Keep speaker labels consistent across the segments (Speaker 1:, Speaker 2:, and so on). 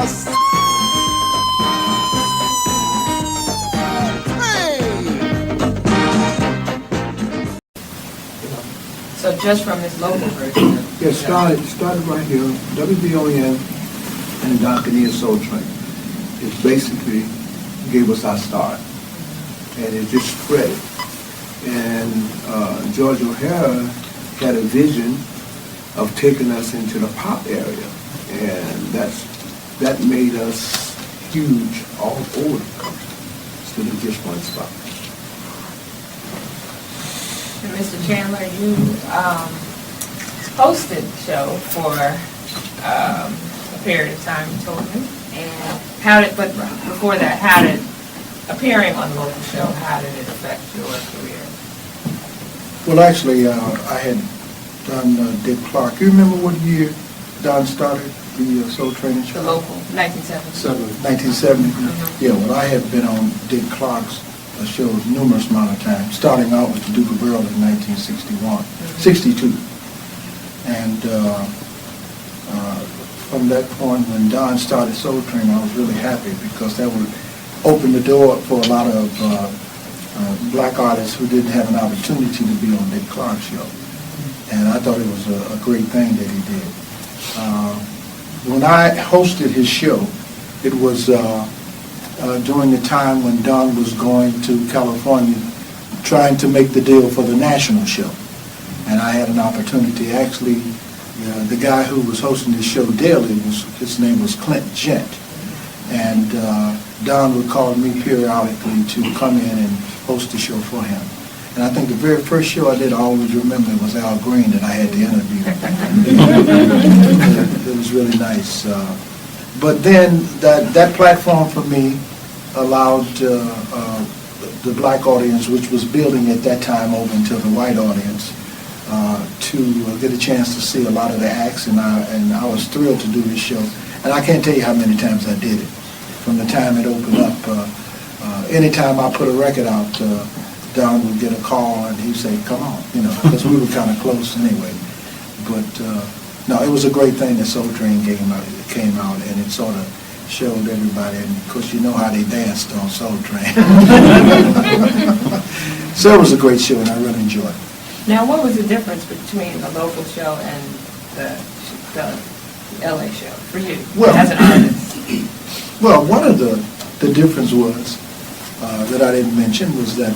Speaker 1: house.
Speaker 2: So just from this local version?
Speaker 3: Yeah, started right here, WBON and Cornelius Soul Train. It basically gave us our start, and it just spread it. And George O'Hara had a vision of taking us into the pop area, and that made us huge all over the country, instead of just one spot.
Speaker 2: And Mr. Chandler, you hosted the show for a period of time, you told me. And but before that, how did appearing on the local show, how did it affect your career?
Speaker 4: Well, actually, I had done Dick Clark. You remember what year Don started the Soul Training show?
Speaker 2: The local, 1970.
Speaker 4: 1970? Yeah, well, I had been on Dick Clark's shows numerous amount of times, starting out with the Duke of Earl in 1962. And from that point, when Don started Soul Train, I was really happy because that would open the door for a lot of black artists who didn't have an opportunity to be on Dick Clark's show. And I thought it was a great thing that he did. When I hosted his show, it was during the time when Don was going to California trying to make the deal for the national show. And I had an opportunity, actually, the guy who was hosting this show daily, his name was Clint Gent. And Don would call me periodically to come in and host the show for him. And I think the very first show I did, I always remember, was Al Green that I had to interview. It was really nice. But then that platform for me allowed the black audience, which was building at that time over into the white audience, to get a chance to see a lot of the acts, and I was thrilled to do this show. And I can't tell you how many times I did it. From the time it opened up, anytime I put a record out, Don would get a call and he'd say, come on, because we were kind of close anyway. But no, it was a great thing that Soul Train came out, and it sort of showed everybody, and of course you know how they danced on Soul Train. So it was a great show, and I really enjoyed it.
Speaker 2: Now, what was the difference between the local show and the LA show for you as an artist?
Speaker 4: Well, one of the difference was, that I didn't mention, was that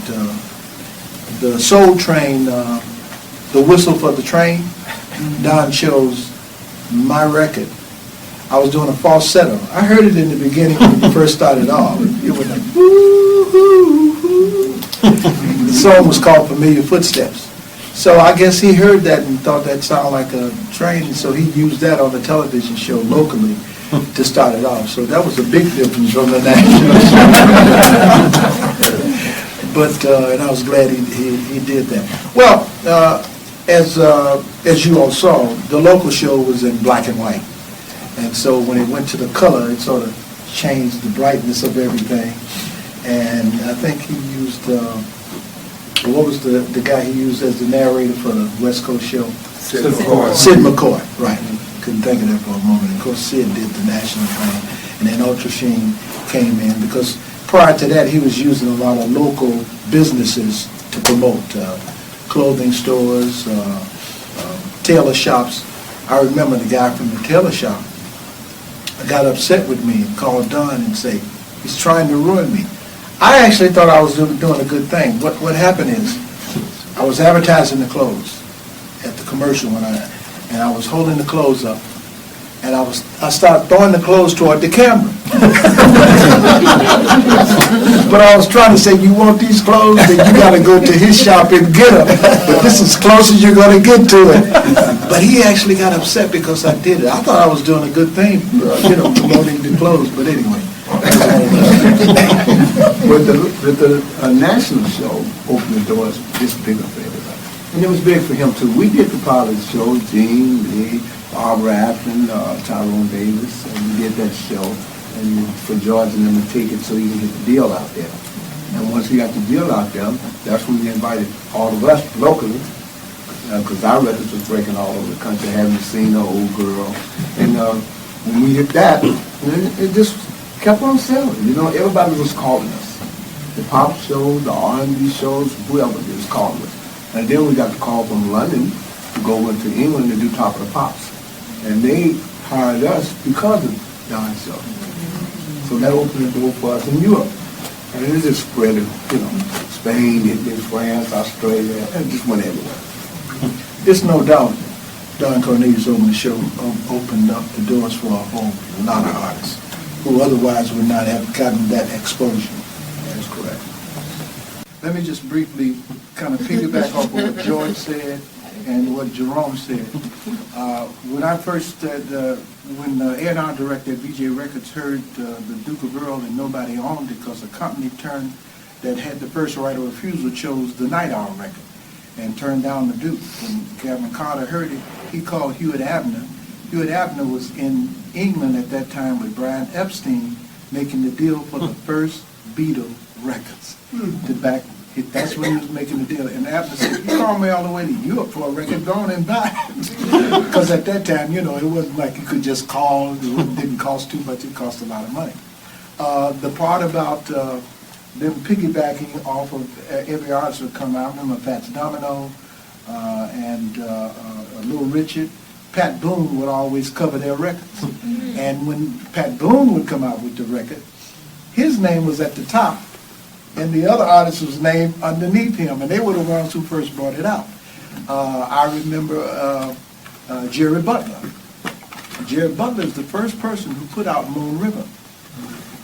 Speaker 4: the Soul Train, the whistle for the train, Don chose my record. I was doing a falsetto. I heard it in the beginning when you first started off. It was like, woo-hoo-hoo. The song was called Familiar Footsteps. So I guess he heard that and thought that sounded like a train, so he used that on the television show locally to start it off. So that was a big difference from the national show. But and I was glad he did that. Well, as you all saw, the local show was in black and white. And so when it went to the color, it sort of changed the brightness of everything. And I think he used, what was the guy he used as the narrator for the West Coast show?
Speaker 3: Sid McCoy.
Speaker 4: Sid McCoy, right. Couldn't think of that for a moment. Of course, Sid did the national train, and then Ultra Sheen came in, because prior to that, he was using a lot of local businesses to promote, clothing stores, tailor shops. I remember the guy from the tailor shop got upset with me and called Don and said, he's trying to ruin me. I actually thought I was doing a good thing. What happened is, I was advertising the clothes at the commercial and I was holding the clothes up, and I started throwing the clothes toward the camera. But I was trying to say, you want these clothes, then you got to go to his shop and get them. But this is as close as you're going to get to it. But he actually got upset because I did it. I thought I was doing a good thing, promoting the clothes. But anyway.
Speaker 3: With the national show opened the doors just bigger for everybody. And it was big for him too. We did the pilot show, Gene, me, Barbara Afton, Tyrone Davis, and we did that show. And for George and them to take it so he can get the deal out there. And once he got the deal out there, that's when we invited all of us locally, because our records was breaking all over the country, having seen the old girl. And when we hit that, it just kept on selling. You know, everybody was calling us. The pop shows, the R&B shows, whoever was calling us. And then we got the call from London to go into England and do Top of the Pops. And they hired us because of Don's show. So that opened the door for us in Europe. And it just spread, Spain, Italy, France, Australia, and it just went everywhere.
Speaker 4: There's no doubt Don Cornelius opened the show, opened up the doors for a whole lot of artists who otherwise would not have gotten that exposure.
Speaker 3: That's correct.
Speaker 4: Let me just briefly kind of piggyback off of what George said and what Jerome said. When I first, when the A&R director at VJ Records heard the Duke of Earl and nobody owned it because the company that had the first right of refusal chose the Night Owl record and turned down the Duke. When Gavin Carter heard it, he called Hewitt Abner. Hewitt Abner was in England at that time with Brian Epstein making the deal for the first Beatle records. That's when he was making the deal. And Abner said, you called me all the way to Europe for a record, go on and buy it. Because at that time, it wasn't like you could just call. It didn't cost too much. It cost a lot of money. The part about them piggybacking off of every artist would come out. I remember Fats Domino and Little Richard. Pat Boone would always cover their records. And when Pat Boone would come out with the record, his name was at the top, and the other artist was named underneath him, and they were the ones who first brought it out. I remember Jerry Butler. Jerry Butler is the first person who put out Moon River,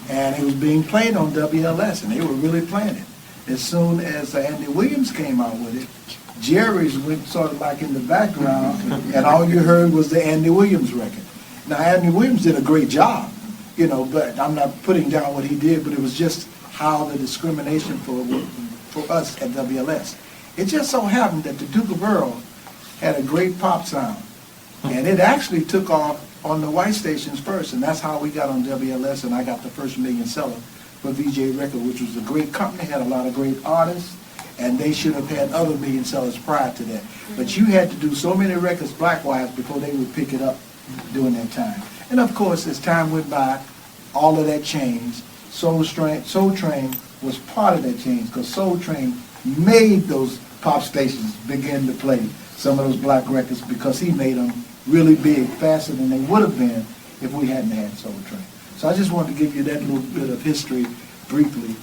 Speaker 4: and it was being played on WLS, and they were really playing it. As soon as Andy Williams came out with it, Jerry's went sort of like in the background, and all you heard was the Andy Williams record. Now, Andy Williams did a great job, but I'm not putting down what he did, but it was just how the discrimination for us at WLS. It just so happened that the Duke of Earl had a great pop sound, and it actually took off on the white stations first, and that's how we got on WLS, and I got the first million seller for VJ Record, which was a great company, had a lot of great artists, and they should have had other million sellers prior to that. But you had to do so many records black-wise before they would pick it up during that time. And of course, as time went by, all of that changed. Soul Train was part of that change, because Soul Train made those pop stations begin to play some of those black records, because he made them really big, faster than they would have been if we hadn't had Soul Train. So I just wanted to give you that little bit of history briefly.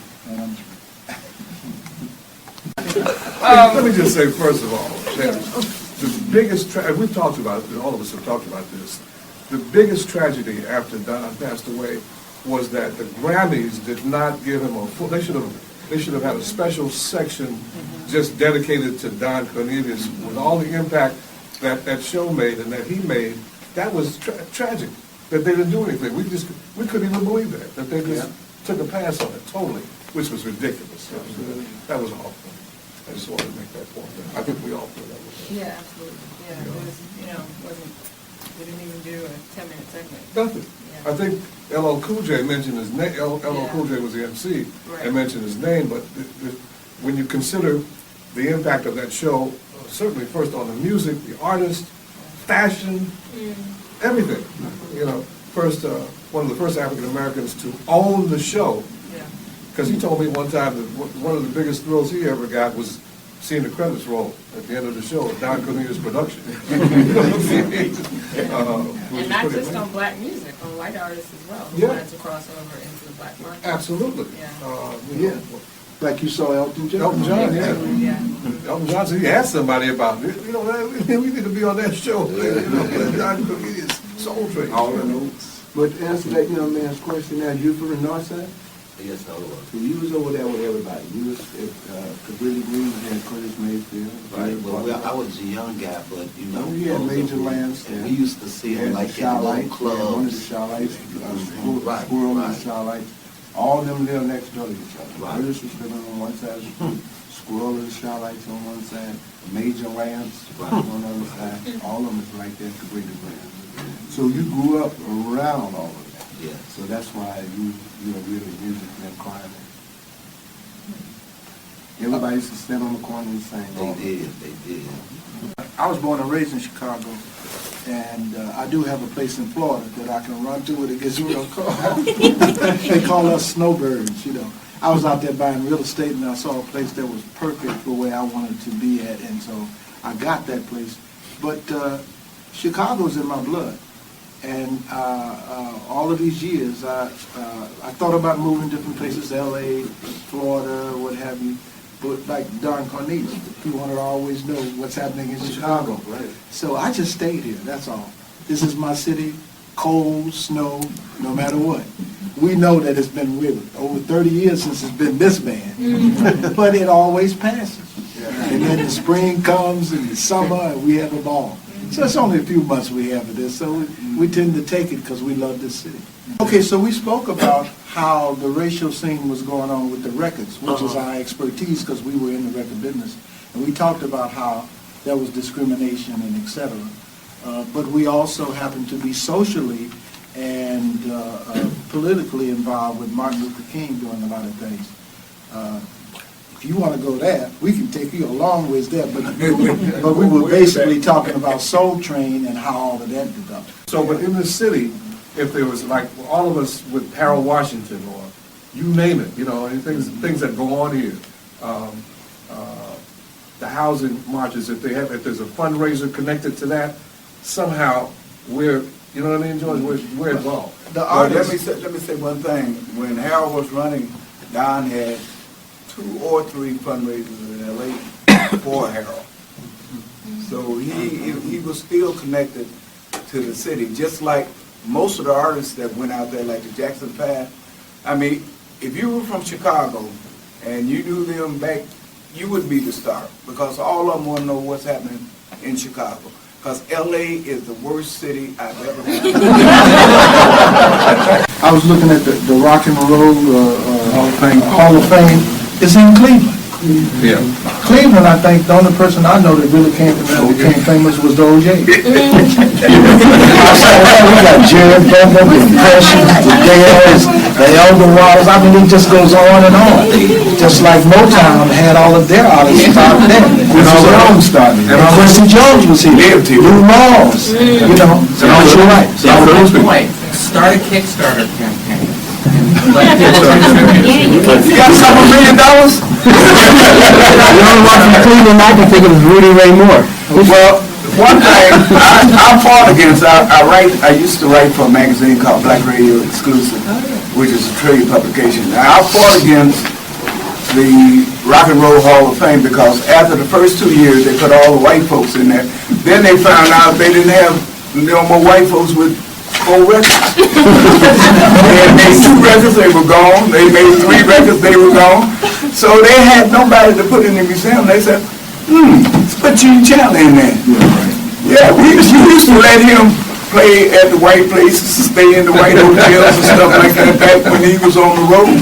Speaker 1: Let me just say, first of all, that the biggest, we've talked about it, all of us have talked about this, the biggest tragedy after Don passed away was that the Grammys did not give him a full, they should have had a special section just dedicated to Don Cornelius with all the impact that that show made and that he made. That was tragic, that they didn't do anything. We couldn't even believe that they just took a pass on it totally, which was ridiculous. That was awful. I just wanted to make that point. I think we all feel that way.
Speaker 2: Yeah, absolutely. Yeah, it was, we didn't even do a 10-minute segment.
Speaker 1: Nothing.
Speaker 2: Yeah.
Speaker 1: I think LL Cool J mentioned his name. LL Cool J was the MC and mentioned his name, but when you consider the impact of that show, certainly first on the music, the artist, fashion, everything. First one of the first African Americans to own the show. Because he told me one time that one of the biggest thrills he ever got was seeing the credits roll at the end of the show, Don Cornelius production.
Speaker 2: And not just on black music, on white artists as well, who wanted to cross over into the black market.
Speaker 1: Absolutely.
Speaker 4: Like you saw Elton John.
Speaker 1: Elton John, Elton John said he asked somebody about it. We need to be on that show. Don Cornelius, Soul Train.
Speaker 3: But to answer that young man's question, now, you from the north side?
Speaker 5: Yes, I was.
Speaker 3: So you was over there with everybody. You was at Cabrilli Green and Curtis Mayfield.
Speaker 5: Right. Well, I was a young guy, but
Speaker 3: we had Major Lance.
Speaker 5: And we used to see him like in little clubs.
Speaker 3: One of the Shawlights, Squirrel and the Shawlights. All of them lived next door to each other.
Speaker 5: Right.
Speaker 3: Curtis was living on one side of the street, Squirrel and the Shawlights on one side, Major Lance on the other side. All of them is right there at Cabrilli Green. So you grew up around all of that.
Speaker 5: Yeah.
Speaker 3: So that's why you're really music and choir. Everybody used to stand on the corner and sing.
Speaker 5: They did.
Speaker 4: I was born and raised in Chicago, And I do have a place in Florida that I can run to when it gets real cold. They call us snowbirds, you know. I was out there buying real estate and I saw a place that was perfect for where I wanted to be at, and so I got that place. But Chicago's in my blood. And all of these years, I thought about moving different places, L.A., Florida, what have you. But like Don Cornelius, he wanted to always know what's happening in Chicago.
Speaker 1: Right.
Speaker 4: So I just stayed here, that's all. This is my city, cold, snow, no matter what. We know that it's been over 30 years since it's been this bad, but it always passes. And then the spring comes and the summer and we have a ball. So it's only a few months we have of this, so we tend to take it because we love this city. Okay, so we spoke about how the racial scene was going on with the records, which is our expertise because we were in the record business. And we talked about how there was discrimination and et cetera. But we also happen to be socially and politically involved with Martin Luther King doing a lot of things. If you want to go there, we can take you a long ways there, but we were basically talking about Soul Train and how all of that developed.
Speaker 1: So, but in the city, if there was like all of us with Harold Washington or you name it, you know, and things that go on here, the housing marches, if there's a fundraiser connected to that, somehow we're, you know what I mean, George, we're involved.
Speaker 6: Let me say one thing. When Harold was running, Don had 2 or 3 fundraisers in L.A. for Harold. So he was still connected to the city, just like most of the artists that went out there, like the Jackson 5. I mean, if you were from Chicago and you knew them back, you would be the star, because all of them want to know what's happening in Chicago. Because L.A. is the worst city I've ever been.
Speaker 4: I was looking at the Rock and Roll Hall of Fame. It's in Cleveland.
Speaker 1: Yeah.
Speaker 4: Cleveland, I think, the only person I know that really came from that became famous was the O.J. We got Jared Bender, the Impressions, the Dales, the Elder Waters. I mean, it just goes on and on. Just like Motown had all of their artists start there. Quincy Jones started. And Quincy Jones was here. Lou Rawls. You know, so you're right.
Speaker 7: Start a Kickstarter campaign.
Speaker 6: You got $2 million?
Speaker 8: The only one from Cleveland I can think of is Rudy Ray Moore.
Speaker 6: Well, one thing I fought against, I used to write for a magazine called Black Radio Exclusive, which is a trade publication. Now, I fought against the Rock and Roll Hall of Fame because after the first 2 years, they put all the white folks in there. Then they found out they didn't have no more white folks with 4 records. They had made 2 records, they were gone. They made 3 records, they were gone. So they had nobody to put in the museum. They said, let's put Chandler in there. Yeah, we used to let him play at the white places, stay in the white hotels and stuff like that back when he was on the road.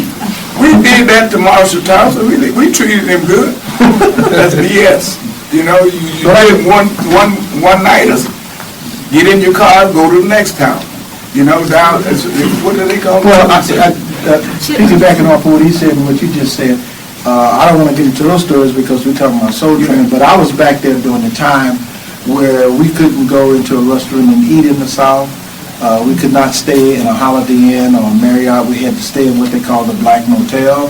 Speaker 6: We did that to Marshall Thompson. We treated him good. That's BS. You know, you did one-nighters. Get in your car, go to the next town. You know, down, what do they call it?
Speaker 4: Well, piggybacking off of what he said and what you just said, I don't want to get into those stories because we're talking about Soul Train, but I was back there during the time where we couldn't go into a restaurant and eat in the South. We could not stay in a Holiday Inn or a Marriott. We had to stay in what they call the Black Motel.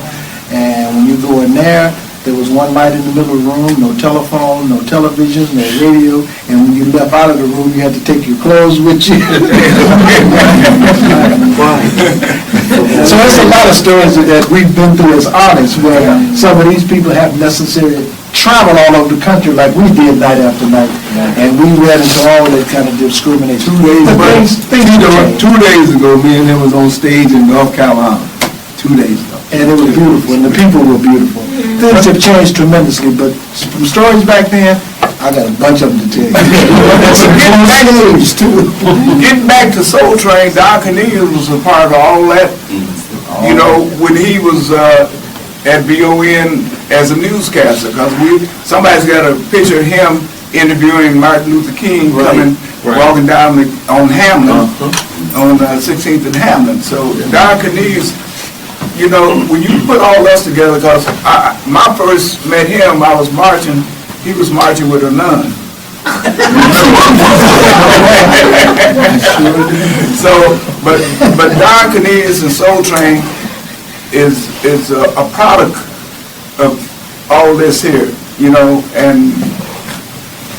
Speaker 4: And when you go in there was one light in the middle of the room, no telephone, no television, no radio, and when you left out of the room, you had to take your clothes with you. So it's a lot of stories that we've been through as artists where some of these people have necessarily traveled all over the country like we did night after night, and we ran into all that kind of discrimination.
Speaker 6: 2 days ago, me and him was on stage in North Carolina. 2 days ago.
Speaker 4: And it was beautiful, and the people were beautiful. Things have changed tremendously, but from stories back then, I got a bunch of them to tell you.
Speaker 6: Getting back to Soul Train, Don Cornelius was a part of all that. You know, when he was at BON as a newscaster, because somebody's got a picture of him interviewing Martin Luther King walking down on Hamlin, on 16th and Hamlin. So Don Cornelius, you know, when you put all us together, because my first met him, I was marching, he was marching with a nun. So, but Don Cornelius and Soul Train is a product of all this here, you know, and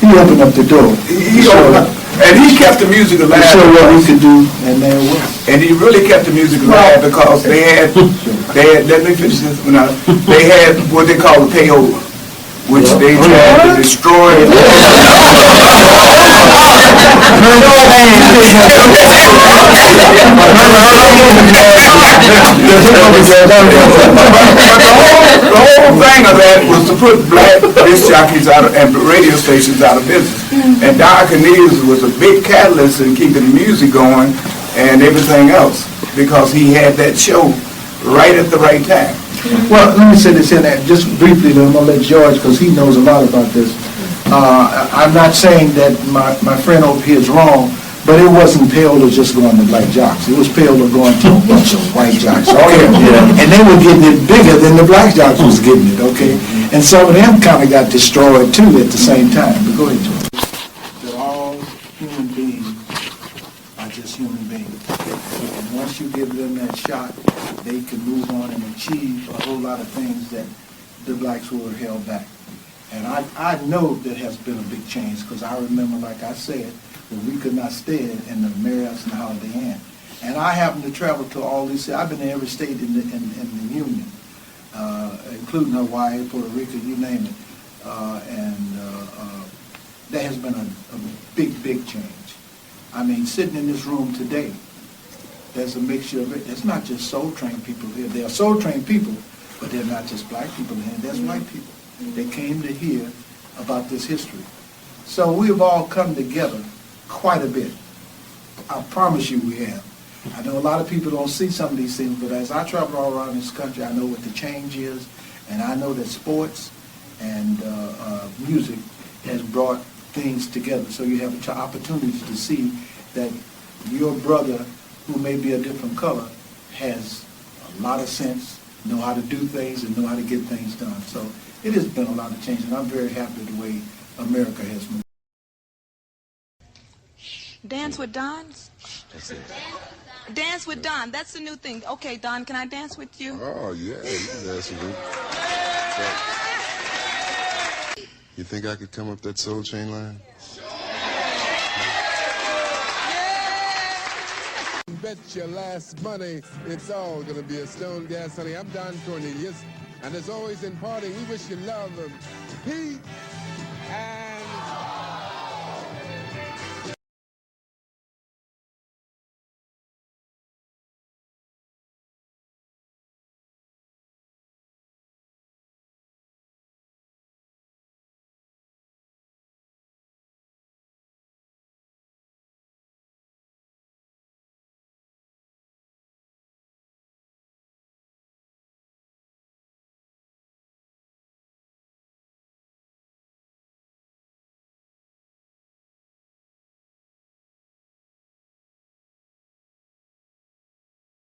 Speaker 4: He opened up the door.
Speaker 6: he opened up, and he kept the music
Speaker 4: To
Speaker 6: alive.
Speaker 4: show what we could do, and there it was.
Speaker 6: And he really kept the music alive because they had, let me finish this one out. They had what they call the payola, which they tried to destroy. The whole thing of that was to put black disc jockeys out of, and radio stations out of business. And Don Cornelius was a big catalyst in keeping the music going and everything else, because he had that show right at the right time.
Speaker 4: Well, let me say this in there, just briefly, then I'm gonna let George, because he knows a lot about this. I'm not saying that my friend over here is wrong, but it wasn't payola just going to black jocks. It was payola going to a bunch of white jocks. Okay? And they were getting it bigger than the black jocks was getting it, okay? And some of them kind of got destroyed too at the same time. But go ahead, George. That all human beings are just human beings. And once you give them that shot, they can move on and achieve a whole lot of things that the blacks were held back. And I know there has been a big change, because I remember, like I said, when we could not stay in the Marriott's and Holiday Inn. And I happened to travel to all these, I've been in every state in the Union, including Hawaii, Puerto Rico, you name it. There has been a big change. I mean, sitting in this room today, there's a mixture of it. There's not just soul-trained people here. There are soul-trained people, but they're not just black people here. There's white people. They came to hear about this history. So we've all come together quite a bit. I promise you we have. I know a lot of people don't see some of these things, but as I travel all around this country, I know what the change is, and I know that sports and music has brought things together. So you have an opportunity to see that your brother, who may be a different color, has a lot of sense, know how to do things, and know how to get things done. So it has been a lot of change, and I'm very happy the way America has moved.
Speaker 9: Dance with Don? Dance with Don, that's the new thing. Okay, Don, can I dance with you?
Speaker 10: Oh, yeah, you can dance with me. You think I could come up that Soul Train line? Bet your last money it's all gonna be a stone gas, honey. I'm Don Cornelius, and as always in parting, we wish you love and peace.